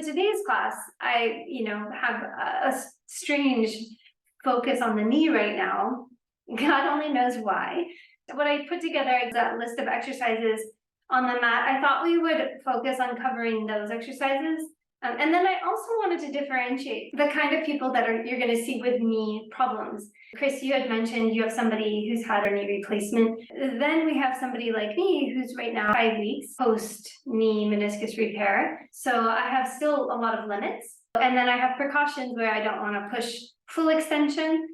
today's class, I, have a strange focus on the knee right now. God only knows why. What I put together is a list of exercises on the mat. I thought we would focus on covering those exercises. And then I also wanted to differentiate the kind of people that you're going to see with knee problems. Chris, you had mentioned you have somebody who's had a knee replacement. Then we have somebody like me who's right now 5 weeks post-knee meniscus repair. So I have still a lot of limits. And then I have precautions where I don't want to push full extension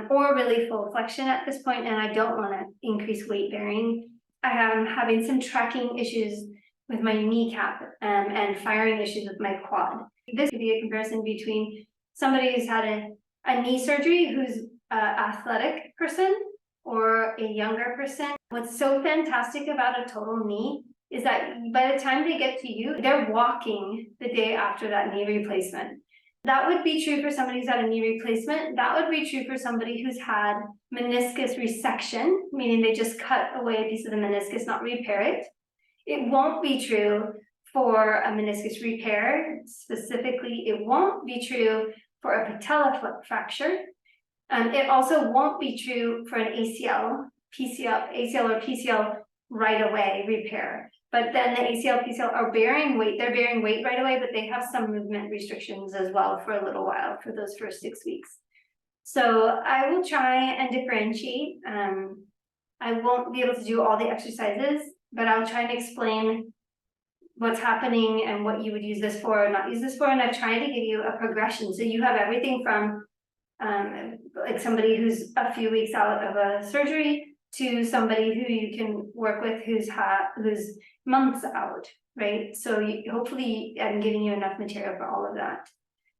or really full flexion at this point, and I don't want to increase weight bearing. I am having some tracking issues with my kneecap and firing issues with my quad. This could be a comparison between somebody who's had a knee surgery who's an athletic person or a younger person. What's so fantastic about a total knee is that by the time they get to you, they're walking the day after that knee replacement. That would be true for somebody who's had a knee replacement. That would be true for somebody who's had meniscus resection, meaning they just cut away a piece of the meniscus, not repair it. It won't be true for a meniscus repair. Specifically, it won't be true for a patella fracture. It also won't be true for an ACL or PCL right away repair. But then the ACL, PCL are bearing weight. They're bearing weight right away, but they have some movement restrictions as well for a little while for those first 6 weeks. So I will try and differentiate. I won't be able to do all the exercises, but I'll try and explain what's happening and what you would use this for or not use this for. And I've tried to give you a progression. So you have everything from like somebody who's a few weeks out of a surgery to somebody who you can work with who's months out, right? So hopefully I'm giving you enough material for all of that.